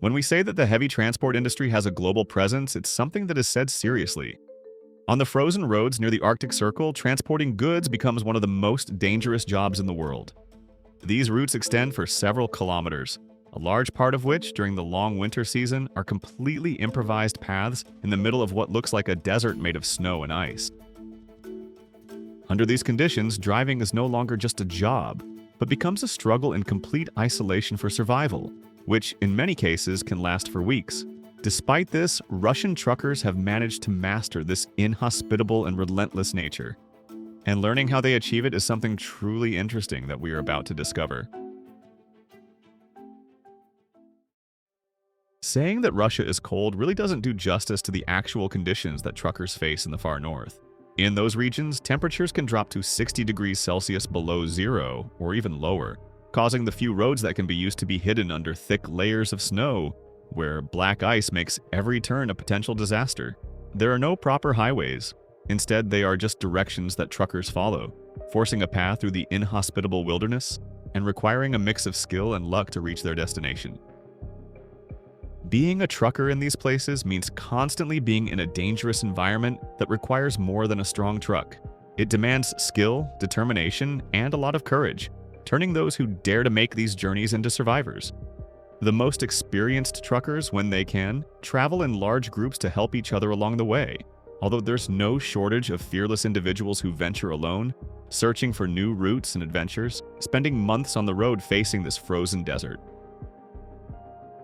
When we say that the heavy transport industry has a global presence, it's something that is said seriously. On the frozen roads near the Arctic Circle, transporting goods becomes one of the most dangerous jobs in the world. These routes extend for several kilometers, a large part of which, during the long winter season, are completely improvised paths in the middle of what looks like a desert made of snow and ice. Under these conditions, driving is no longer just a job, but becomes a struggle in complete isolation for survival, which in many cases can last for weeks. Despite this, Russian truckers have managed to master this inhospitable and relentless nature. And learning how they achieve it is something truly interesting that we are about to discover. Saying that Russia is cold really doesn't do justice to the actual conditions that truckers face in the far north. In those regions, temperatures can drop to 60 degrees Celsius below zero or even lower, causing the few roads that can be used to be hidden under thick layers of snow, where black ice makes every turn a potential disaster. There are no proper highways. Instead, they are just directions that truckers follow, forcing a path through the inhospitable wilderness and requiring a mix of skill and luck to reach their destination. Being a trucker in these places means constantly being in a dangerous environment that requires more than a strong truck. It demands skill, determination, and a lot of courage, turning those who dare to make these journeys into survivors. The most experienced truckers, when they can, travel in large groups to help each other along the way, although there's no shortage of fearless individuals who venture alone, searching for new routes and adventures, spending months on the road facing this frozen desert.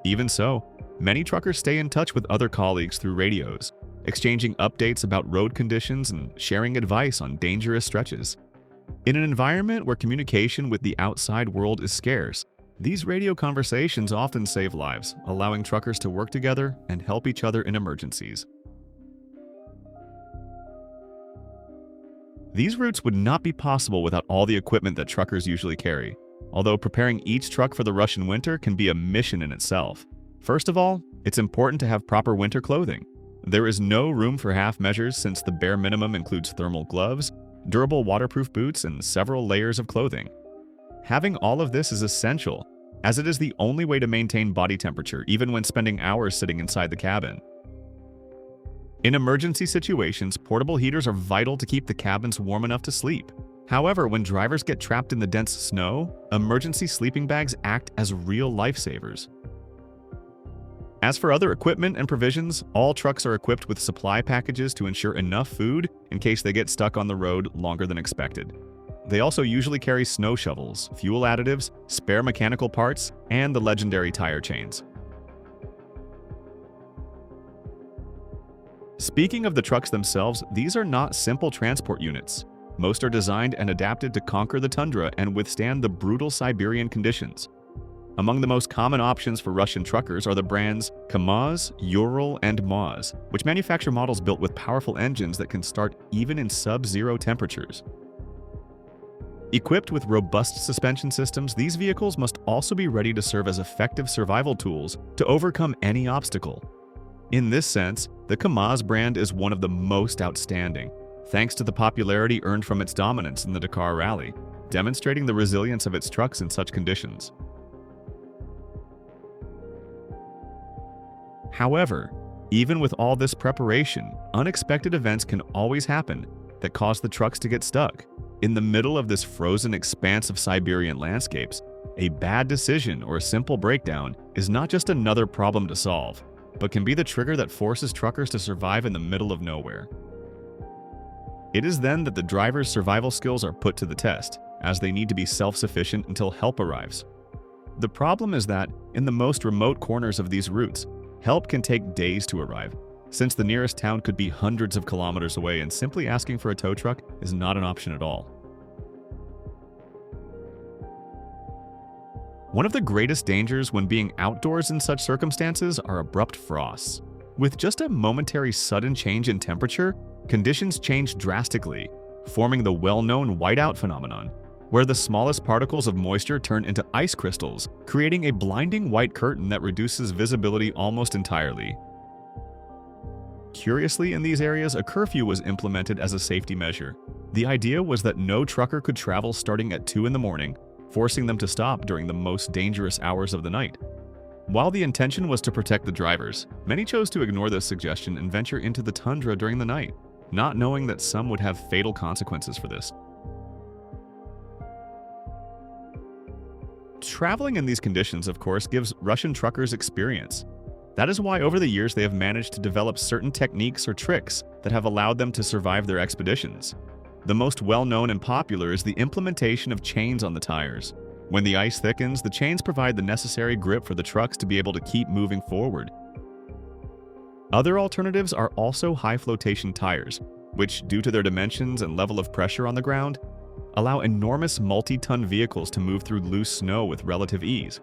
Even so, many truckers stay in touch with other colleagues through radios, exchanging updates about road conditions and sharing advice on dangerous stretches. In an environment where communication with the outside world is scarce, these radio conversations often save lives, allowing truckers to work together and help each other in emergencies. These routes would not be possible without all the equipment that truckers usually carry, although preparing each truck for the Russian winter can be a mission in itself. First of all, it's important to have proper winter clothing. There is no room for half measures since the bare minimum includes thermal gloves, durable waterproof boots, and several layers of clothing. Having all of this is essential, as it is the only way to maintain body temperature even when spending hours sitting inside the cabin. In emergency situations, portable heaters are vital to keep the cabins warm enough to sleep. However, when drivers get trapped in the dense snow, emergency sleeping bags act as real lifesavers. As for other equipment and provisions, all trucks are equipped with supply packages to ensure enough food in case they get stuck on the road longer than expected. They also usually carry snow shovels, fuel additives, spare mechanical parts, and the legendary tire chains. Speaking of the trucks themselves, these are not simple transport units. Most are designed and adapted to conquer the tundra and withstand the brutal Siberian conditions. Among the most common options for Russian truckers are the brands KAMAZ, Ural, and MAZ, which manufacture models built with powerful engines that can start even in sub-zero temperatures. Equipped with robust suspension systems, these vehicles must also be ready to serve as effective survival tools to overcome any obstacle. In this sense, the KAMAZ brand is one of the most outstanding, thanks to the popularity earned from its dominance in the Dakar Rally, demonstrating the resilience of its trucks in such conditions. However, even with all this preparation, unexpected events can always happen that cause the trucks to get stuck. In the middle of this frozen expanse of Siberian landscapes, a bad decision or a simple breakdown is not just another problem to solve, but can be the trigger that forces truckers to survive in the middle of nowhere. It is then that the driver's survival skills are put to the test, as they need to be self-sufficient until help arrives. The problem is that, in the most remote corners of these routes, help can take days to arrive, since the nearest town could be hundreds of kilometers away and simply asking for a tow truck is not an option at all. One of the greatest dangers when being outdoors in such circumstances are abrupt frosts. With just a momentary sudden change in temperature, conditions change drastically, forming the well-known whiteout phenomenon, where the smallest particles of moisture turn into ice crystals, creating a blinding white curtain that reduces visibility almost entirely. Curiously, in these areas, a curfew was implemented as a safety measure. The idea was that no trucker could travel starting at 2 in the morning, forcing them to stop during the most dangerous hours of the night. While the intention was to protect the drivers, many chose to ignore this suggestion and venture into the tundra during the night, not knowing that some would have fatal consequences for this. Traveling in these conditions, of course, gives Russian truckers experience. That is why over the years they have managed to develop certain techniques or tricks that have allowed them to survive their expeditions. The most well-known and popular is the implementation of chains on the tires. When the ice thickens, the chains provide the necessary grip for the trucks to be able to keep moving forward. Other alternatives are also high flotation tires, which, due to their dimensions and level of pressure on the ground, allow enormous multi-ton vehicles to move through loose snow with relative ease.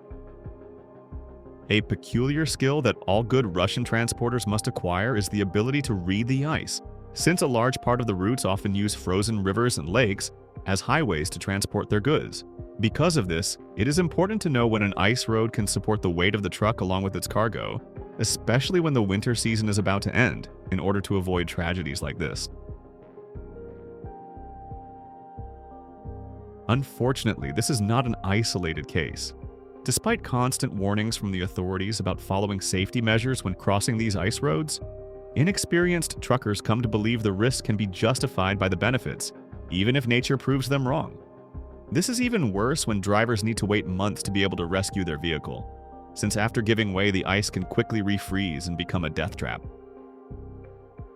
A peculiar skill that all good Russian transporters must acquire is the ability to read the ice, since a large part of the routes often use frozen rivers and lakes as highways to transport their goods. Because of this, it is important to know when an ice road can support the weight of the truck along with its cargo, especially when the winter season is about to end, in order to avoid tragedies like this. Unfortunately, this is not an isolated case. Despite constant warnings from the authorities about following safety measures when crossing these ice roads, inexperienced truckers come to believe the risk can be justified by the benefits, even if nature proves them wrong. This is even worse when drivers need to wait months to be able to rescue their vehicle, since after giving way, the ice can quickly refreeze and become a death trap.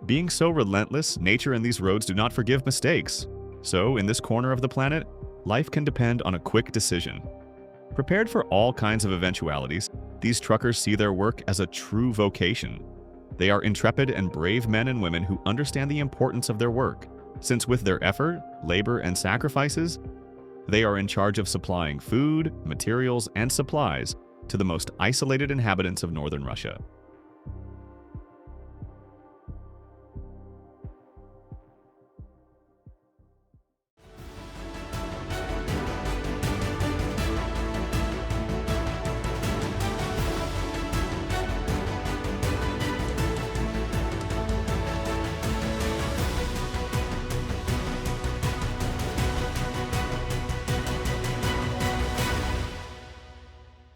Being so relentless, nature and these roads do not forgive mistakes. So, in this corner of the planet, life can depend on a quick decision. Prepared for all kinds of eventualities, these truckers see their work as a true vocation. They are intrepid and brave men and women who understand the importance of their work, since with their effort, labor, and sacrifices, they are in charge of supplying food, materials, and supplies to the most isolated inhabitants of northern Russia.